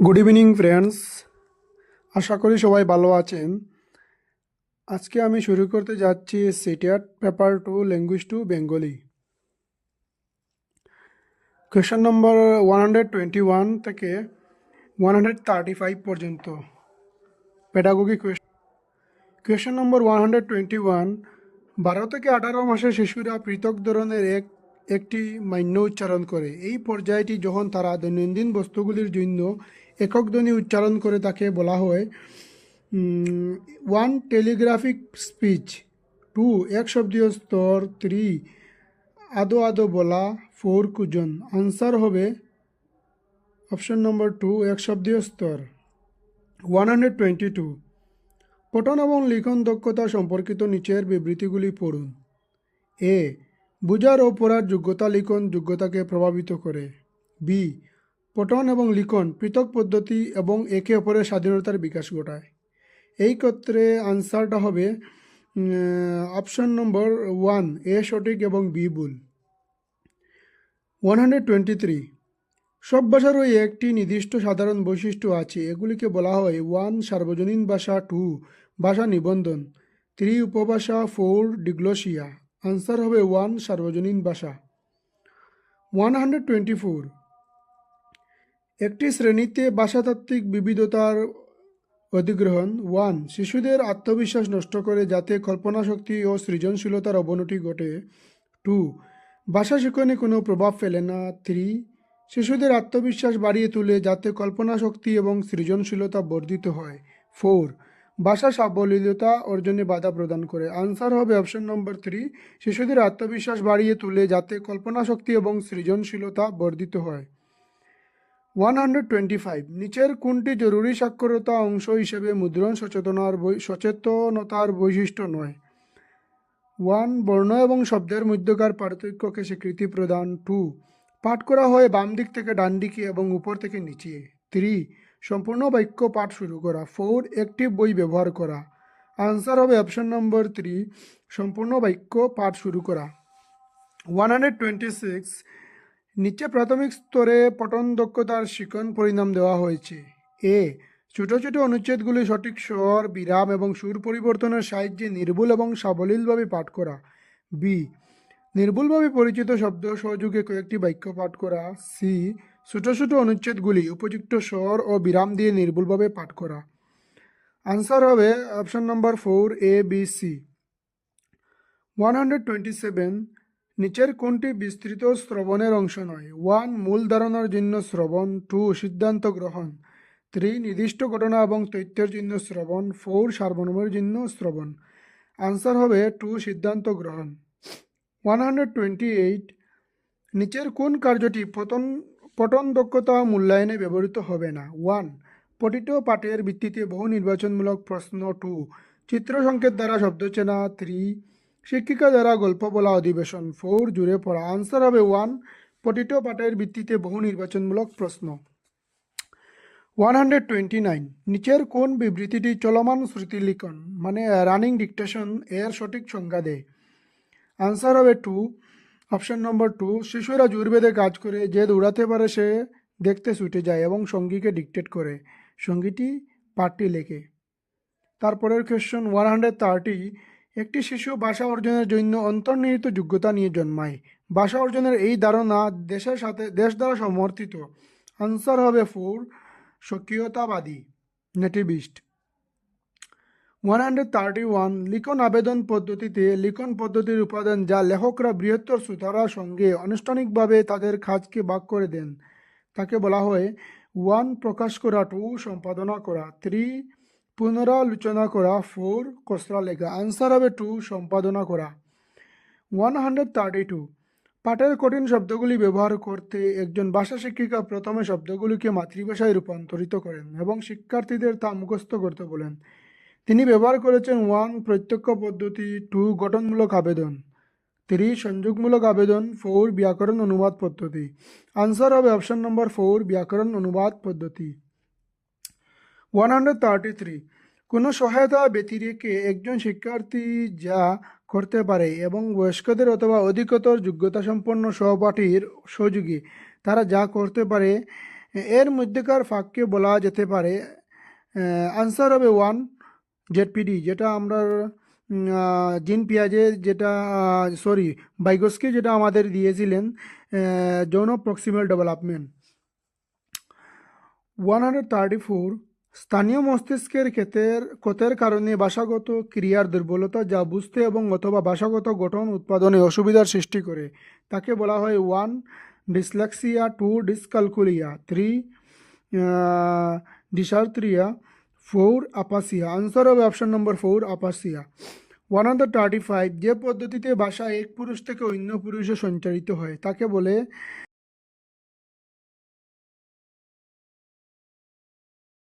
Good evening friends, আশা করি সবাই ভালো আছেন। আজকে আমি শুরু করতে যাচ্ছি CTR paper 2 language to Bengali. Question number 121 থেকে 135 পর্যন্ত পেডাগোগি কোয়েশ্চেন। কোয়েশ্চেন নম্বর 121, 12 থেকে 18 মাসের শিশুরা পৃথক ধরনের একটি মান্য উচ্চারণ করে। এই পর্যায়টি যখন তারা দৈনন্দিন বস্তুগুলির জন্য একক ধ্বনি উচ্চারণ করে তাকে বলা হয় 1 টেলিগ্রাফিক স্পিচ, 2 এক শব্দীয় স্তর, 3 আদো আদো বলা, 4 কুজন। আনসার হবে অপশন নম্বর 2 এক শব্দীয় স্তর। 122, পঠন এবং লিখন দক্ষতা সম্পর্কিত নিচের বিবৃতিগুলি পড়ুন। এ, বোঝার ও পড়ার যোগ্যতা লিখন যোগ্যতাকে প্রভাবিত করে। বি, পঠন এবং লিখন পৃথক পদ্ধতি এবং একে অপরের স্বাধীনতার বিকাশ ঘটায়। এই ক্ষেত্রে আনসারটা হবে অপশন নম্বর 1 এ সঠিক এবং বি ভুল। 123, সব ভাষারও একটি নির্দিষ্ট সাধারণ বৈশিষ্ট্য আছে। এগুলিকে বলা হয় 1 সার্বজনীন ভাষা, 2 ভাষা নিবন্ধন, 3 উপভাষা, 4 ডিগ্লোসিয়া। আনসার হবে 1 সার্বজনীন ভাষা। 124, একটি শ্রেণীতে ভাষাতাত্ত্বিক বিবিধতার অধিগ্রহণ 1 শিশুদের আত্মবিশ্বাস নষ্ট করে যাতে কল্পনাশক্তি ও সৃজনশীলতার অবনতি ঘটে। 2 ভাষা শিক্ষণে কোনো প্রভাব ফেলে না। 3 শিশুদের আত্মবিশ্বাস বাড়িয়ে তোলে যাতে কল্পনাশক্তি এবং সৃজনশীলতা বর্ধিত হয়। 4 ভাষা সাবলীলতা অর্জনে বাধা প্রদান করে। আনসার হবে অপশন নম্বর 3 শিশুদের আত্মবিশ্বাস বাড়িয়ে তোলে যাতে কল্পনাশক্তি এবং সৃজনশীলতা বর্ধিত হয়। 125, নিচের কোনটি জরুরি সাক্ষরতা অংশ হিসেবে মুদ্রণ সচেতনতার বৈশিষ্ট্য নয়? 1 বর্ণ এবং শব্দের মধ্যকার পার্থক্যকে স্বীকৃতি প্রদান। 2 পাঠ করা হয় বাম দিক থেকে ডান দিকে এবং উপর থেকে নিচে। 3 সম্পূর্ণ বাক্য পাঠ শুরু করা। 4 একটি বই ব্যবহার করা। আনসার হবে অপশন নম্বর 3 সম্পূর্ণ বাক্য পাঠ শুরু করা। 126, নিচে প্রাথমিক স্তরে পঠন দক্ষতার শিখন পরিণাম দেওয়া হয়েছে। এ, ছোট ছোট অনুচ্ছেদগুলি সঠিক স্বর, বিরাম এবং সুর পরিবর্তনের সাহায্যে নির্ভুল এবং সাবলীলভাবে পাঠ করা। বি, নির্ভুলভাবে পরিচিত শব্দ সহযোগে কয়েকটি বাক্য পাঠ করা। সি, ছোট ছোট অনুচ্ছেদগুলি উপযুক্ত স্বর ও বিরাম দিয়ে নির্ভুলভাবে পাঠ করা। আনসার হবে option number 4 A B C. 127, নিচের কোনটি বিস্তৃত শ্রবণের অংশ নয়? 1 মূল ধারণার জন্য শ্রবণ, 2 সিদ্ধান্ত গ্রহণ, 3 নির্দিষ্ট ঘটনা এবং তথ্যের জন্য শ্রবণ, 4 সার্বনামের জন্য শ্রবণ। আনসার হবে 2 সিদ্ধান্ত গ্রহণ। 128, নিচের কোন কার্যটি পঠন দক্ষতা মূল্যায়নে ব্যবহৃত হবে না? 1 পঠিত পাঠের ভিত্তিতে বহু নির্বাচনমূলক প্রশ্ন, 2 চিত্র সংকেত দ্বারা শব্দ চেনা, 3 শিক্ষিকা দ্বারা গল্প বলা অধিবেশন, 4 জুড়ে পড়া। আনসার হবে 1 পঠিত পাঠের ভিত্তিতে বহু নির্বাচনমূলক প্রশ্ন। 129, নিচের কোন বিবৃতিটি চলমান শ্রুতি লিখন মানে রানিং ডিকটেশন এর সঠিক সংজ্ঞা দেয়? আনসার হবে 2 অপশন নম্বর 2 শিশুরা জোর বেঁধে কাজ করে, যে দৌড়াতে পারে সে দেখতে ছুটে যায় এবং সঙ্গীকে ডিকটেট করে, সঙ্গীটি পাঠটি লেখে। তারপরের কোয়েশ্চন 130, একটি শিশু ভাষা অর্জনের জন্য অন্তর্নিহিত যোগ্যতা নিয়ে জন্মায়। ভাষা অর্জনের এই ধারণা দেশ দ্বারা সমর্থিত। আনসার হবে 4 স্বকীয়তাবাদী নেটিভিস্ট। 131, লিখন আবেদন পদ্ধতিতে লিখন পদ্ধতির উপাদান যা লেখকরা বৃহত্তর শ্রোতার সঙ্গে আনুষ্ঠানিকভাবে তাদের কাজকে ভাগ করে দেন তাকে বলা হয় 1 প্রকাশ করা, 2 সম্পাদনা করা, 3 পুনরালোচনা করা, 4 খসড়া লেখা। আনসার হবে 2 সম্পাদনা করা। 132, পাঠের কঠিন শব্দগুলি ব্যবহার করতে একজন ভাষা শিক্ষিকা প্রথমে শব্দগুলিকে মাতৃভাষায় রূপান্তরিত করেন এবং শিক্ষার্থীদের তা মুখস্থ করতে বলেন। তিনি ব্যবহার করেছেন 1 প্রত্যক্ষ পদ্ধতি, 2 গঠনমূলক আবেদন, 3 সংযোগমূলক আবেদন, 4 ব্যাকরণ অনুবাদ পদ্ধতি। আনসার হবে অপশন নম্বর 4 ব্যাকরণ অনুবাদ পদ্ধতি। 133, কোনো সহায়তা ব্যতিরেকে একজন শিক্ষার্থী যা করতে পারে এবং বয়স্কদের অথবা অধিকতর যোগ্যতা সম্পন্ন সহপাঠীর সহযোগী তারা যা করতে পারে এর মধ্যেকার ফাঁককে বলা যেতে পারে আনসার হবে 1 জেডপিডি, যেটা আমরা জিন পিয়াজের যেটা বাইগস্কি যেটা আমাদের দিয়েছিলেন যৌন প্রক্সিমাল ডেভেলপমেন্ট। 134 স্থানীয় মস্তিষ্কের ক্ষতের কারণে ভাষাগত ক্রিয়ার দুর্বলতা যা বুঝতে এবং অথবা ভাষাগত গঠন উৎপাদনে অসুবিধার সৃষ্টি করে তাকে বলা হয় 1 ডিসলেক্সিয়া, 2 ডিসকালকুলিয়া, 3 ডিসার্থ্রিয়া, 4 আপাসিয়া। আনসার হবে অপশন নম্বর 4 আপাসিয়া। 135 যে পদ্ধতিতে ভাষা এক পুরুষ থেকে অন্য পুরুষে সঞ্চারিত হয় তাকে বলে